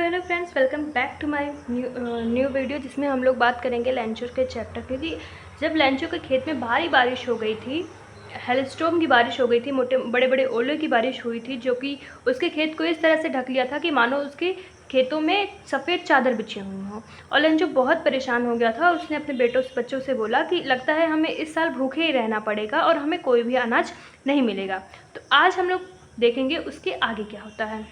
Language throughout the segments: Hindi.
Hello friends, welcome back to my new video जिसमें हम लोग बात करेंगे लेंचो के चैप्टर। क्योंकि जब लेंचो के खेत में भारी बारिश हो गई थी, हेलस्टॉर्म की बारिश हो गई थी, मोटे बड़े बड़े ओले की बारिश हुई थी, जो कि उसके खेत को इस तरह से ढक लिया था कि मानो उसके खेतों में सफ़ेद चादर बिछी हुई हो। और लेंचो बहुत परेशान हो गया था। उसने अपने बच्चों से बोला कि लगता है हमें इस साल भूखे ही रहना पड़ेगा और हमें कोई भी अनाज नहीं मिलेगा। तो आज हम लोग देखेंगे उसके आगे क्या होता है।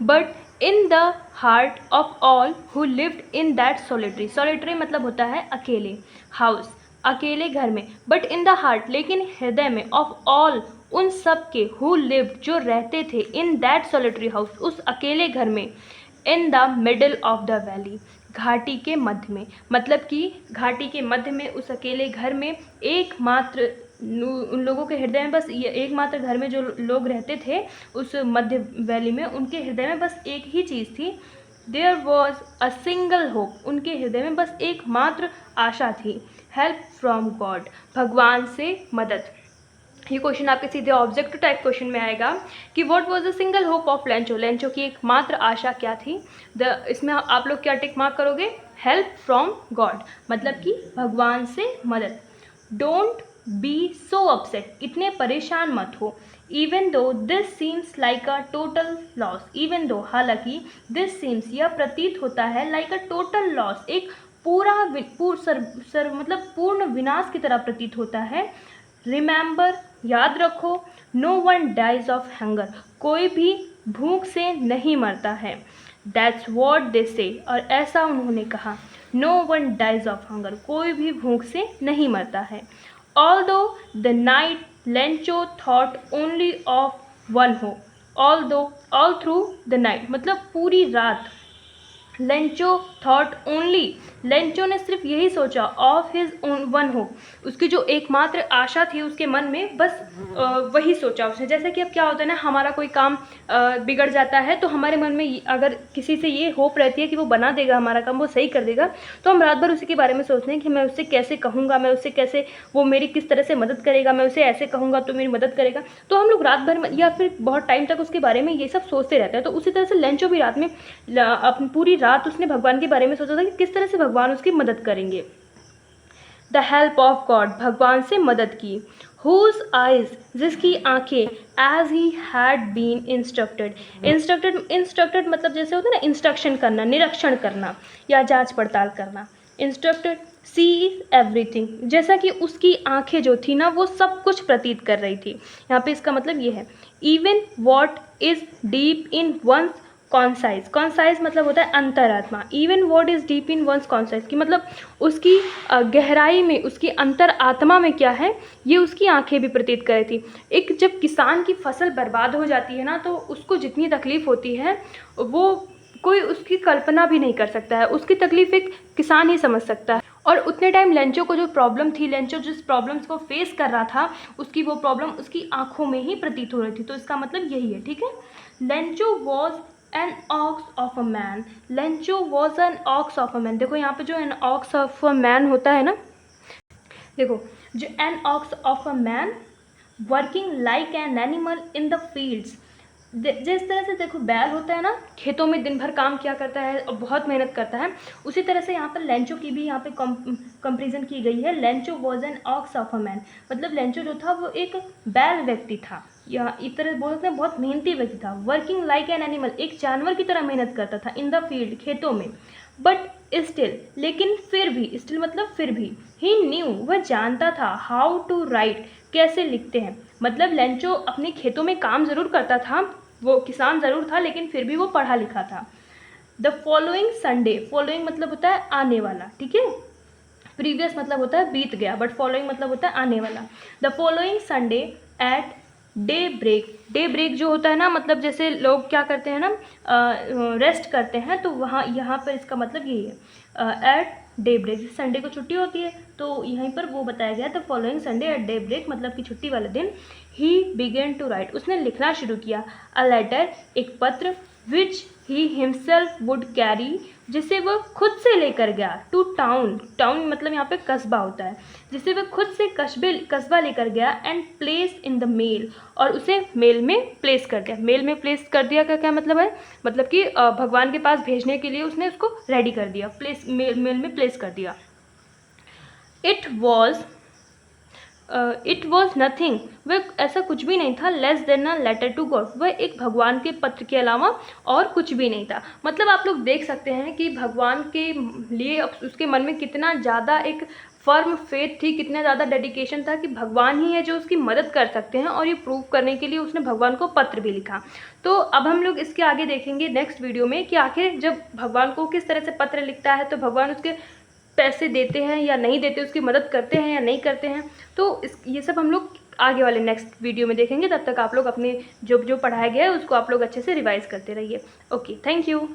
But in the heart of all who lived in that solitary मतलब होता है अकेले, हाउस, अकेले घर में। बट इन द हार्ट लेकिन हृदय में, ऑफ ऑल उन सब के, हु लिव्ड जो रहते थे, इन दैट सोलिटरी हाउस उस अकेले घर में, in the middle of the valley घाटी के मध्य में, मतलब कि घाटी के मध्य में उस अकेले घर में एकमात्र उन लोगों के हृदय में बस ये एकमात्र घर में जो लोग रहते थे उस मध्य वैली में, उनके हृदय में बस एक ही चीज़ थी। There was a single hope, उनके हृदय में बस एकमात्र आशा थी। हेल्प फ्रॉम गॉड, भगवान से मदद। ये क्वेश्चन आपके सीधे ऑब्जेक्टिव टाइप क्वेश्चन में आएगा कि what was the single hope of Lencho, Lencho की एकमात्र आशा क्या थी। इसमें आप लोग क्या टिक मार्क करोगे, हेल्प फ्रॉम गॉड, मतलब कि भगवान से मदद। डोंट बी सो अपसेट, इतने परेशान मत हो। Even though this seems like a total loss, even though हालांकि, दिस सीम्स यह प्रतीत होता है, लाइक अ टोटल लॉस एक पूरा मतलब पूर्ण विनाश की तरह प्रतीत होता है। रिमेंबर याद रखो, no one dies of hunger, कोई भी भूख से नहीं मरता है। दैट्स वॉट दे से, और ऐसा उन्होंने कहा। No one dies of hunger, कोई भी भूख से नहीं मरता है। Although the night Lencho thought only of one hope, all through the night मतलब पूरी रात लेंचो थॉट ओनली, लेंचो ने सिर्फ यही सोचा, ऑफ हिज वन होप, उसकी जो एकमात्र आशा थी उसके मन में, बस वही सोचा उसने। जैसे कि अब क्या होता है ना, हमारा कोई काम बिगड़ जाता है तो हमारे मन में अगर किसी से ये होप रहती है कि वो बना देगा हमारा काम, वो सही कर देगा, तो हम रात भर उसी के बारे में सोचते हैं कि मैं उससे कैसे कहूँगा, मैं उससे कैसे, वो मेरी किस तरह से मदद करेगा, मैं उसे ऐसे कहूँगा तो मेरी मदद करेगा। तो हम लोग रात भर में या फिर बहुत टाइम तक उसके बारे में ये सब सोचते रहते हैं। तो उसी तरह से लेंचो भी रात में अपनी पूरी रात उसने भगवान के बारे में सोचा था कि किस तरह से भगवान उसकी मदद करेंगे। द हेल्प ऑफ गॉड, भगवान से मदद की। हुज आइज, जिसकी आंखें, as he had been instructed मतलब जैसे होता है ना इंस्ट्रक्शन करना, निरीक्षण करना या जांच पड़ताल करना। इंस्ट्रक्टेड सी एवरीथिंग, जैसा कि उसकी आंखें जो थी ना वो सब कुछ प्रतीत कर रही थी। यहाँ पे इसका मतलब ये है, even what is deep in one's conscience मतलब होता है अंतरात्मा। Even what is deep in one's conscience की मतलब उसकी गहराई में, उसकी अंतर आत्मा में क्या है, ये उसकी आंखें भी प्रतीत कर रही थी। एक जब किसान की फसल बर्बाद हो जाती है ना, तो उसको जितनी तकलीफ होती है वो कोई उसकी कल्पना भी नहीं कर सकता है, उसकी तकलीफ एक किसान ही समझ सकता है। और उतने टाइम लेंचो को जो प्रॉब्लम थी, लेंचो जिस प्रॉब्लम्स को फेस कर रहा था, उसकी वो प्रॉब्लम उसकी आंखों में ही प्रतीत हो रही थी। तो इसका मतलब यही है, ठीक है। Lencho was an ox of a man, Lencho was an ox of a man. देखो यहाँ पे जो an ox of a man होता है ना, देखो जो an ox of a man working like an animal in the fields, जिस तरह से देखो बैल होता है ना, खेतों में दिन भर काम किया करता है और बहुत मेहनत करता है, उसी तरह से यहाँ पर लेंचो की भी यहाँ पे कंपेरिजन की गई है। Lencho was an ox of a man, मतलब लेंचो जो था वो एक बैल व्यक्ति था, या एक तरह बोल सकते हैं बहुत मेहनती व्यक्ति था। वर्किंग लाइक एन एनिमल, एक जानवर की तरह मेहनत करता था, इन द फील्ड, खेतों में। बट स्टिल, लेकिन फिर भी, स्टिल मतलब फिर भी, ही न्यू, वह जानता था, हाउ टू राइट, कैसे लिखते हैं। मतलब लेंचो अपने खेतों में काम ज़रूर करता था, वो किसान ज़रूर था, लेकिन फिर भी वो पढ़ा लिखा था। द फॉलोइंग संडे, फॉलोइंग मतलब होता है आने वाला, ठीक है। प्रीवियस मतलब होता है बीत गया, बट फॉलोइंग मतलब होता है आने वाला। The following Sunday at daybreak जो होता है ना, मतलब जैसे लोग क्या करते हैं ना, रेस्ट करते हैं, तो वहाँ यहाँ पर इसका मतलब यही है, एट डे ब्रेक, संडे को छुट्टी होती है, तो यहीं पर वो बताया गया। The following Sunday at daybreak मतलब कि छुट्टी वाले दिन, ही बिगेन टू राइट, उसने लिखना शुरू किया। अ लेटर, एक पत्र, विच ही हिमसेल्फ वुड कैरी, जिसे वह खुद से लेकर गया, टू टाउन, टाउन मतलब यहाँ पे कस्बा होता है, जिसे वह खुद से कस्बा लेकर गया, and place in the mail, और उसे मेल में प्लेस कर दिया। मेल में प्लेस कर दिया का क्या मतलब है, मतलब कि भगवान के पास भेजने के लिए उसने उसको रेडी कर दिया, प्लेस मेल में प्लेस कर दिया। इट वॉज नथिंग, वह ऐसा कुछ भी नहीं था, less than a letter to God, वह एक भगवान के पत्र के अलावा और कुछ भी नहीं था। मतलब आप लोग देख सकते हैं कि भगवान के लिए उसके मन में कितना ज़्यादा एक फर्म फेथ थी, कितना ज़्यादा डेडिकेशन था कि भगवान ही है जो उसकी मदद कर सकते हैं, और ये प्रूव करने के लिए उसने भगवान को पत्र भी लिखा। तो अब हम लोग इसके आगे देखेंगे नेक्स्ट वीडियो में कि आखिर जब भगवान को किस तरह से पत्र लिखता है तो भगवान उसके पैसे देते हैं या नहीं देते, उसकी मदद करते हैं या नहीं करते हैं। तो ये सब हम लोग आगे वाले नेक्स्ट वीडियो में देखेंगे। तब तक आप लोग अपने जो पढ़ाया गया है उसको आप लोग अच्छे से रिवाइज करते रहिए। Okay, thank you.